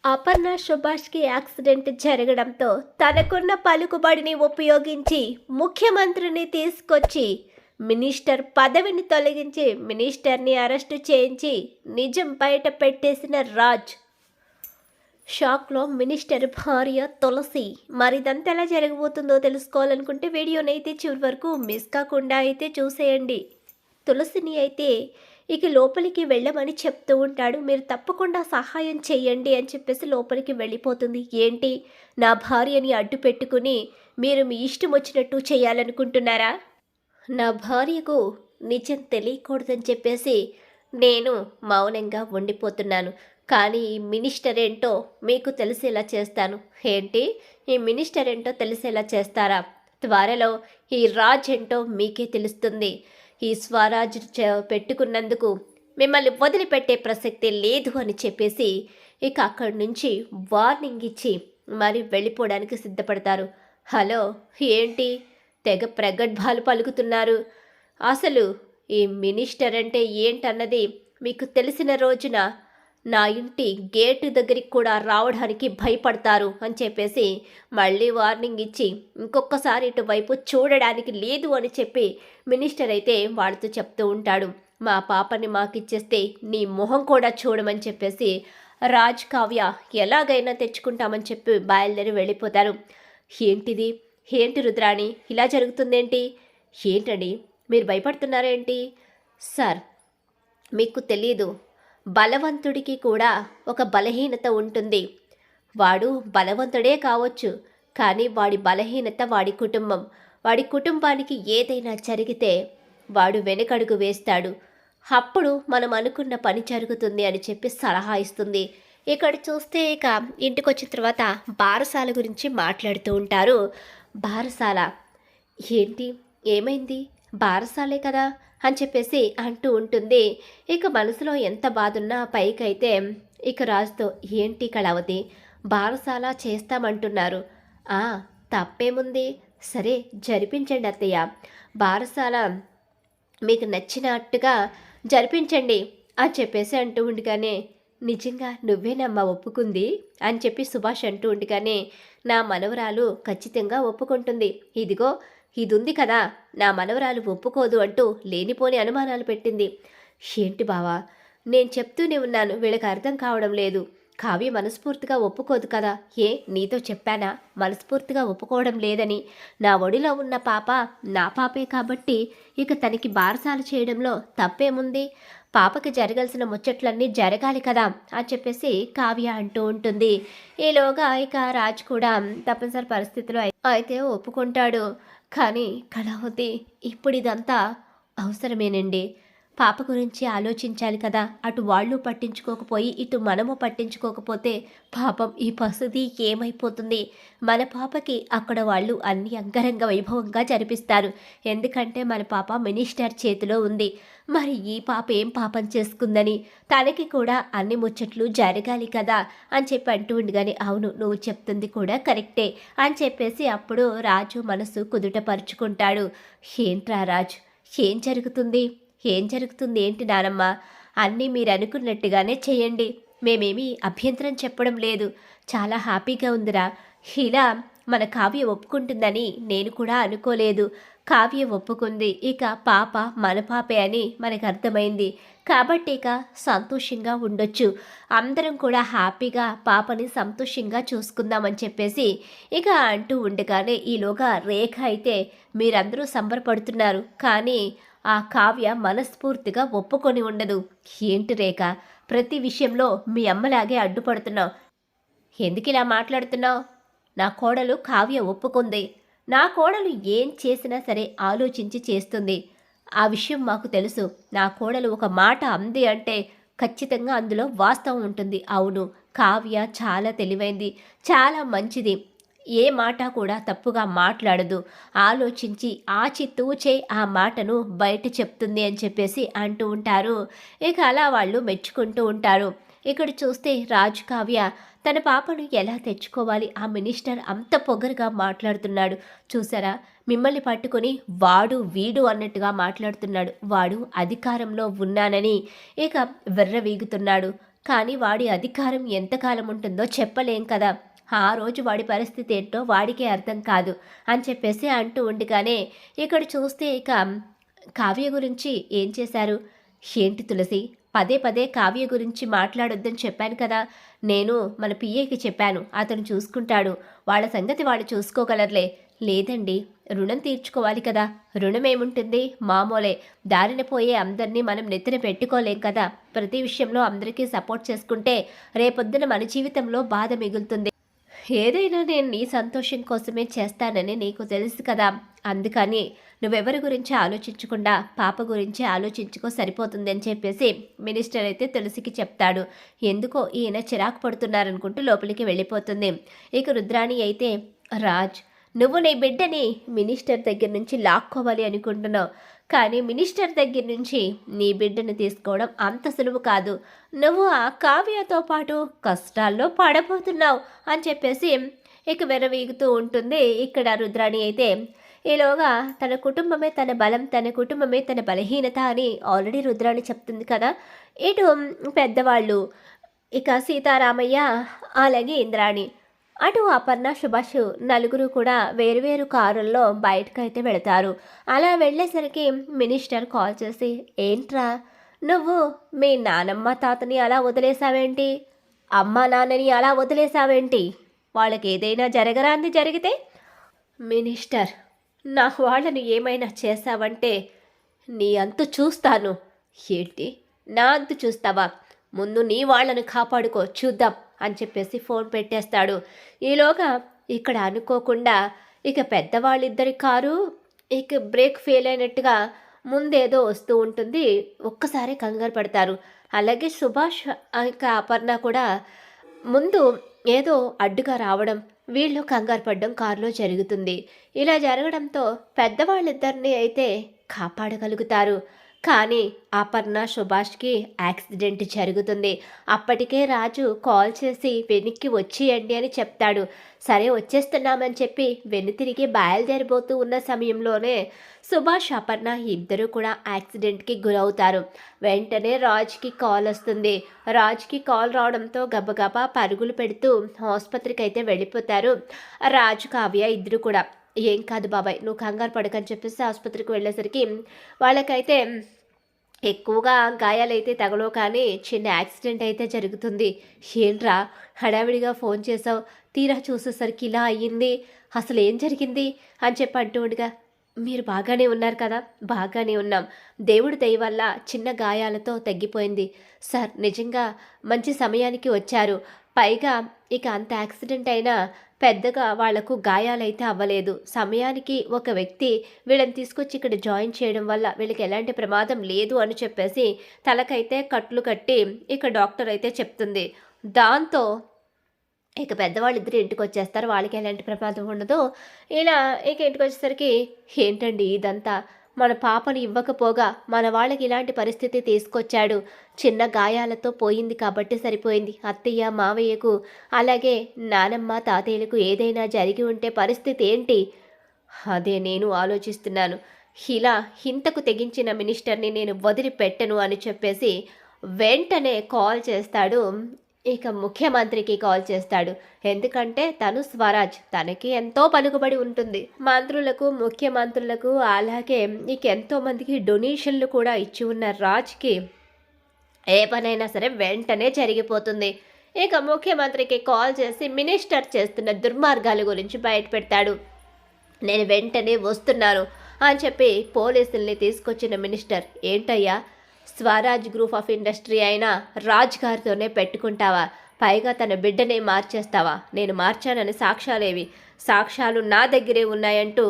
Aparna సుభాష్కి accident జరగడంతో తనకున్న పలుకుబడిని ఉపయోగించి ముఖ్యమంత్రిని తీసుకొచ్చి మినిస్టర్ పదవిని తొలగించి మినిస్టర్ని అరెస్టు చేయించి నిజం బయట పెట్టేసిన రాజ్. షాక్లో మినిస్టర్ భార్య తులసి. మరిదంతా ఎలా జరగబోతుందో తెలుసుకోవాలనుకుంటే వీడియోని అయితే చివరి వరకు మిస్ కాకుండా అయితే చూసేయండి. తులసిని అయితే ఇక లోపలికి వెళ్ళమని చెప్తూ ఉంటాడు. మీరు తప్పకుండా సహాయం చెయ్యండి అని చెప్పేసి లోపలికి వెళ్ళిపోతుంది. ఏంటి, నా భార్యని అడ్డు పెట్టుకుని మీరు మీ ఇష్టం వచ్చినట్టు చేయాలనుకుంటున్నారా? నా భార్యకు నిజం తెలియకూడదని చెప్పేసి నేను మౌనంగా ఉండిపోతున్నాను. కానీ ఈ మినిస్టర్ ఏంటో మీకు తెలిసేలా చేస్తాను. ఏంటి, ఈ మినిస్టర్ ఏంటో తెలిసేలా చేస్తారా? త్వరలో ఈ రాజ్ ఏంటో మీకే తెలుస్తుంది. ఈ స్వరాజ్ పెట్టుకున్నందుకు మిమ్మల్ని వదిలిపెట్టే ప్రసక్తి లేదు అని చెప్పేసి ఇక అక్కడి నుంచి వార్నింగ్ ఇచ్చి మరి వెళ్ళిపోవడానికి సిద్ధపడతారు. హలో, ఏంటి తెగ ప్రగడ్భాలు పలుకుతున్నారు? అసలు ఈ మినిస్టర్ అంటే ఏంటన్నది మీకు తెలిసిన రోజున నా ఇంటి గేటు దగ్గరికి కూడా రావడానికి భయపడతారు అని చెప్పేసి మళ్ళీ వార్నింగ్ ఇచ్చి ఇంకొకసారి ఇటువైపు చూడడానికి లేదు అని చెప్పి మినిస్టర్ అయితే వాళ్ళతో చెప్తూ ఉంటాడు. మా పాపని మాకిచ్చేస్తే నీ మొహం కూడా చూడమని చెప్పేసి రాజ్ కావ్య ఎలాగైనా తెచ్చుకుంటామని చెప్పి బయలుదేరి వెళ్ళిపోతారు. ఏంటిది, ఏంటి రుద్రాణి ఇలా జరుగుతుందేంటి? ఏంటండి మీరు భయపడుతున్నారేంటి? సార్, మీకు తెలీదు, బలవంతుడికి కూడా ఒక బలహీనత ఉంటుంది. వాడు బలవంతుడే కావచ్చు, కానీ వాడి బలహీనత వాడి కుటుంబం. వాడి కుటుంబానికి ఏదైనా జరిగితే వాడు వెనకడుగు వేస్తాడు. అప్పుడు మనం అనుకున్న పని జరుగుతుంది అని చెప్పి సలహా ఇస్తుంది. ఇక్కడ చూస్తే ఇక ఇంటికి వచ్చిన తర్వాత బారసాల గురించి మాట్లాడుతూ ఉంటారు. బారసాల ఏంటి, ఏమైంది? బారసాలే కదా అని చెప్పేసి అంటూ ఉంటుంది. ఇక మనసులో ఎంత బాధున్నా పైకైతే ఇక రాజుతో, ఏంటి కళావతి, బారసాల చేస్తామంటున్నారు. తప్పేముంది, సరే జరిపించండి అత్తయ్య, బారసాల మీకు నచ్చినట్టుగా జరిపించండి అని చెప్పేసి అంటూ ఉండగానే, నిజంగా నువ్వేనమ్మా ఒప్పుకుంది అని చెప్పి సుభాష్ అంటూ ఉండగానే, నా మనవరాలు ఖచ్చితంగా ఒప్పుకుంటుంది. ఇదిగో ఇది ఉంది కదా, నా మనవరాలు ఒప్పుకోదు అంటూ లేనిపోని అనుమానాలు పెట్టింది. ఏంటి బావా, నేను చెప్తూనే ఉన్నాను, వీళ్ళకి అర్థం కావడం లేదు. కావ్య మనస్ఫూర్తిగా ఒప్పుకోదు కదా. నీతో చెప్పానా మనస్ఫూర్తిగా ఒప్పుకోవడం లేదని? నా ఒడిలో ఉన్న పాప నా పాపే కాబట్టి ఇక తనకి బారసాలు చేయడంలో తప్పేముంది? పాపకి జరగాల్సిన ముచ్చట్లన్నీ జరగాలి కదా అని చెప్పేసి కావ్య అంటూ ఉంటుంది. ఈలోగా ఇక రాజ్ కూడా తప్పనిసరి పరిస్థితిలో అయితే ఒప్పుకుంటాడు. కానీ కళావతి, ఇప్పుడు ఇదంతా అవసరమేనండి. పాప గురించి ఆలోచించాలి కదా. అటు వాళ్ళు పట్టించుకోకపోయి ఇటు మనము పట్టించుకోకపోతే పాపం ఈ పసిది ఏమైపోతుంది? మన పాపకి అక్కడ వాళ్ళు అన్ని అంగరంగ వైభవంగా జరిపిస్తారు. ఎందుకంటే మన పాప మినిస్టర్ చేతిలో ఉంది. మరి ఈ పాప ఏం పాపం చేసుకుందని తనకి కూడా అన్ని ముచ్చట్లు జరగాలి కదా అని చెప్పి అంటూ ఉండగానే, అవును నువ్వు చెప్తుంది కూడా కరెక్టే అని చెప్పేసి అప్పుడు రాజు మనసు కుదుటపరుచుకుంటాడు. ఏంట్రా రాజు, ఏం జరుగుతుంది? ఏం జరుగుతుంది ఏంటి నానమ్మ? అన్నీ మీరు అనుకున్నట్టుగానే చేయండి, మేమేమీ అభ్యంతరం చెప్పడం లేదు. చాలా హ్యాపీగా ఉందిరా. ఇలా మన కావ్య ఒప్పుకుంటుందని నేను కూడా అనుకోలేదు. కావ్య ఒప్పుకుంది, ఇక పాప మన పాపే అని మనకు అర్థమైంది. కాబట్టి ఇక సంతోషంగా ఉండొచ్చు. అందరం కూడా హ్యాపీగా పాపని సంతోషంగా చూసుకుందామని చెప్పేసి ఇక అంటూ ఉండగానే ఈలోగా రేఖ అయితే, మీరందరూ సంబరపడుతున్నారు కానీ ఆ కావ్య మనస్ఫూర్తిగా ఒప్పుకొని ఉండదు. ఏంటి రేఖ, ప్రతి విషయంలో మీ అమ్మలాగే అడ్డుపడుతున్నావు. ఎందుకు ఇలా మాట్లాడుతున్నావు? నా కోడలు కావ్య ఒప్పుకుంది. నా కోడలు ఏం చేసినా సరే ఆలోచించి చేస్తుంది. ఆ విషయం మాకు తెలుసు. నా కోడలు ఒక మాట అంది అంటే ఖచ్చితంగా అందులో వాస్తవం ఉంటుంది. అవును, కావ్య చాలా తెలివైంది, చాలా మంచిది. ఏ మాట కూడా తప్పుగా మాట్లాడదు. ఆలోచించి ఆచితూచే ఆ మాటను బయట చెప్తుంది అని చెప్పేసి అంటూ ఉంటారు. ఇక అలా వాళ్ళు మెచ్చుకుంటూ ఉంటారు. ఇక్కడ చూస్తే రాజు కావ్య తన పాపను ఎలా తెచ్చుకోవాలి, ఆ మినిస్టర్ అంత పొగరుగా మాట్లాడుతున్నాడు. చూసారా, మిమ్మల్ని పట్టుకొని వాడు వీడు అన్నట్టుగా మాట్లాడుతున్నాడు. వాడు అధికారంలో ఉన్నానని ఇక వెర్రవీగుతున్నాడు. కానీ వాడి అధికారం ఎంతకాలం ఉంటుందో చెప్పలేం కదా. ఆ రోజు వాడి పరిస్థితి ఏంటో వాడికే అర్థం కాదు అని చెప్పేసి అంటూ ఉండగానే ఇక్కడ చూస్తే ఇక కావ్య గురించి ఏం చేశారు? ఏంటి తులసి, పదే పదే కావ్య గురించి మాట్లాడొద్దని చెప్పాను కదా. నేను మన పిఏకి చెప్పాను, అతను చూసుకుంటాడు, వాళ్ళ సంగతి వాళ్ళు చూసుకోగలరులే. లేదండి, రుణం తీర్చుకోవాలి కదా. రుణం ఏముంటుంది, మామూలే. దారిన పోయే అందరినీ మనం నెత్తిన పెట్టుకోలేం కదా. ప్రతి విషయంలో అందరికీ సపోర్ట్ చేసుకుంటే రేపొద్దున మన జీవితంలో బాధ మిగులుతుంది. ఏదైనా నేను నీ సంతోషం కోసమే చేస్తానని నీకు తెలుసు కదా. అందుకని నువ్వెవరి గురించి ఆలోచించకుండా పాప గురించి ఆలోచించుకో, సరిపోతుంది అని చెప్పేసి మినిస్టర్ అయితే తులసికి చెప్తాడు. ఎందుకో ఈయన చిరాకు పడుతున్నారనుకుంటూ లోపలికి వెళ్ళిపోతుంది. ఇక రుద్రాణి అయితే, రాజ్, నువ్వు నీ బిడ్డని మినిస్టర్ దగ్గర నుంచి లాక్కోవాలి అనుకుంటున్నావు, కానీ మినిస్టర్ దగ్గర నుంచి నీ బిడ్డను తీసుకోవడం అంత సులువు కాదు. నువ్వు ఆ కావ్యతో పాటు కష్టాల్లో పడబోతున్నావు అని చెప్పేసి ఇక వెరవీగుతూ ఉంటుంది ఇక్కడ రుద్రాణి అయితే. ఈలోగా తన కుటుంబమే తన బలం, తన కుటుంబమే తన బలహీనత అని ఆల్రెడీ రుద్రాణి చెప్తుంది కదా. ఇటు పెద్దవాళ్ళు ఇక సీతారామయ్య, అలాగే ఇంద్రాణి, అటు అపర్ణ, సుభాష్ నలుగురు కూడా వేరువేరు కారుల్లో బయటకైతే వెళతారు. అలా వెళ్ళేసరికి మినిస్టర్ కాల్ చేసి, ఏంట్రా నువ్వు మీ నానమ్మ తాతని అలా వదిలేసావేంటి? అమ్మ నాన్నని అలా వదిలేసావేంటి? వాళ్ళకి ఏదైనా జరగరాంది జరిగితే? మినిస్టర్, నా వాళ్ళని ఏమైనా చేశావంటే నీ అంతు చూస్తాను. ఏంటి నా అంతు చూస్తావా? ముందు నీ వాళ్ళని కాపాడుకో, చూద్దాం అని చెప్పేసి ఫోన్ పెట్టేస్తాడు. ఈలోగా ఇక్కడ అనుకోకుండా ఇక పెద్దవాళ్ళిద్దరి కారు ఇక బ్రేక్ ఫెయిల్ అయినట్టుగా ముందేదో వస్తూ ఉంటుంది. ఒక్కసారి కంగారు పడతారు. అలాగే సుభాష్ ఇక అపర్ణ కూడా ముందు ఏదో అడ్డుగా రావడం, వీళ్ళు కంగారు పడడం కారులో జరుగుతుంది. ఇలా జరగడంతో పెద్దవాళ్ళిద్దరిని అయితే కాపాడగలుగుతారు. కానీ అపర్ణ, సుభాష్కి యాక్సిడెంట్ జరుగుతుంది. అప్పటికే రాజు కాల్ చేసి వెనక్కి వచ్చేయండి అని చెప్తాడు. సరే వచ్చేస్తున్నామని చెప్పి వెనుతిరిగి బయలుదేరిపోతూ ఉన్న సమయంలోనే సుభాష్, అపర్ణ ఇద్దరు కూడా యాక్సిడెంట్కి గురవుతారు. వెంటనే రాజ్కి కాల్ వస్తుంది. రాజ్కి కాల్ రావడంతో గబగబా పరుగులు పెడుతూ ఆసుపత్రికి అయితే వెళ్ళిపోతారు రాజు, కావ్య ఇద్దరు కూడా. ఏం కాదు బాబాయ్, నువ్వు కంగారు పడకని చెప్పేసి ఆసుపత్రికి వెళ్ళేసరికి వాళ్ళకైతే ఎక్కువగా గాయాలైతే తగలవు, కానీ చిన్న యాక్సిడెంట్ అయితే జరుగుతుంది. ఏంట్రా హడావిడిగా ఫోన్ చేసావు, తీరా చూసేసరికి ఇలా అయ్యింది, అసలు ఏం జరిగింది అని చెప్పి అంటూ ఉండగా, మీరు బాగానే ఉన్నారు కదా? బాగానే ఉన్నాం, దేవుడి దయ వల్ల చిన్న గాయాలతో తగ్గిపోయింది సార్. నిజంగా మంచి సమయానికి వచ్చారు. పైగా ఇక అంత యాక్సిడెంట్ అయినా పెద్దగా వాళ్లకు గాయాలైతే అవ్వలేదు. సమయానికి ఒక వ్యక్తి వీళ్ళని తీసుకొచ్చి ఇక్కడ జాయిన్ చేయడం వల్ల వీళ్ళకి ఎలాంటి ప్రమాదం లేదు అని చెప్పేసి తలకైతే కట్లు కట్టి ఇక డాక్టర్ అయితే చెప్తుంది. దాంతో ఇక పెద్దవాళ్ళిద్దరు ఇంటికి వచ్చేస్తారు. వాళ్ళకి ఎలాంటి ప్రమాదం ఉండదు. ఇలా ఇక ఇంటికి వచ్చేసరికి, ఏంటండి ఇదంతా? మన పాపని ఇవ్వకపోగా మన వాళ్ళకి ఇలాంటి పరిస్థితి తీసుకొచ్చాడు. చిన్న గాయాలతో పోయింది కాబట్టి సరిపోయింది. అత్తయ్య, మావయ్యకు, అలాగే నానమ్మ, తాతయ్యలకు ఏదైనా జరిగి ఉంటే పరిస్థితి ఏంటి? అదే నేను ఆలోచిస్తున్నాను. ఇలా ఇంతకు తెగించిన మినిస్టర్ని నేను వదిలిపెట్టను అని చెప్పేసి వెంటనే కాల్ చేస్తాడు. ఇక ముఖ్యమంత్రికి కాల్ చేస్తాడు. ఎందుకంటే తను స్వరాజ్, తనకి ఎంతో పలుకుబడి ఉంటుంది. మంత్రులకు, ముఖ్యమంత్రులకు, అలాగే ఇక ఎంతో మందికి డొనేషన్లు కూడా ఇచ్చి ఉన్న రాజ్కి ఏ పనైనా సరే వెంటనే జరిగిపోతుంది. ఇక ముఖ్యమంత్రికి కాల్ చేసి మినిస్టర్ చేస్తున్న దుర్మార్గాల గురించి బయటపెడతాడు. నేను వెంటనే వస్తున్నాను అని చెప్పి పోలీసుల్ని తీసుకొచ్చిన మినిస్టర్, ఏంటయ్యా స్వరాజ్ గ్రూప్ ఆఫ్ ఇండస్ట్రీ అయినా రాజ్ గారితోనే పెట్టుకుంటావా? పైగా తన బిడ్డనే మార్చేస్తావా? నేను మార్చానని సాక్ష్యాలేవి? సాక్ష్యాలు నా దగ్గరే ఉన్నాయంటూ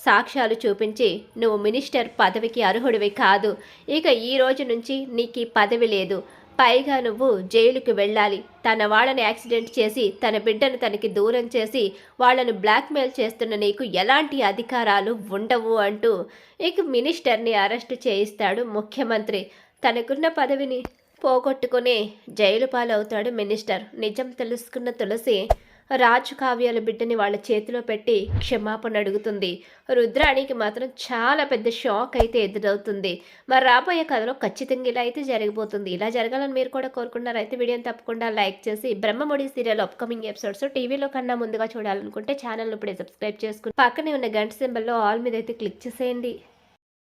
సాక్ష్యాలు చూపించి నువ్వు మినిస్టర్ పదవికి అర్హుడివి కాదు. ఇక ఈ రోజు నుంచి నీకు పదవి లేదు. పైగా నువ్వు జైలుకి వెళ్ళాలి. తన వాళ్ళని యాక్సిడెంట్ చేసి తన బిడ్డను తనకి దూరం చేసి వాళ్ళను బ్లాక్మెయిల్ చేస్తున్న నీకు ఎలాంటి అధికారాలు ఉండవు అంటూ ఇక మినిస్టర్ని అరెస్టు చేయిస్తాడు ముఖ్యమంత్రి. తనకున్న పదవిని పోగొట్టుకుని జైలు పాలవుతాడు మినిస్టర్. నిజం తెలుసుకున్న తులసి రాజు కావ్యాల బిడ్డని వాళ్ళ చేతిలో పెట్టి క్షమాపణ అడుగుతుంది. రుద్రాణికి మాత్రం చాలా పెద్ద షాక్ అయితే ఎదురవుతుంది. మరి రాబోయే కథలో ఖచ్చితంగా ఇలా అయితే జరిగిపోతుంది. ఇలా జరగాలని మీరు కూడా కోరుకున్నారు అయితే వీడియోని తప్పకుండా లైక్ చేసి బ్రహ్మముడి సీరియల్ అప్కమింగ్ ఎపిసోడ్స్ టీవీలో కన్నా ముందుగా చూడాలనుకుంటే ఛానల్ ఇప్పుడే సబ్స్క్రైబ్ చేసుకుని పక్కనే ఉన్న గంట సింబల్లో ఆల్ మీద అయితే క్లిక్ చేసేయండి.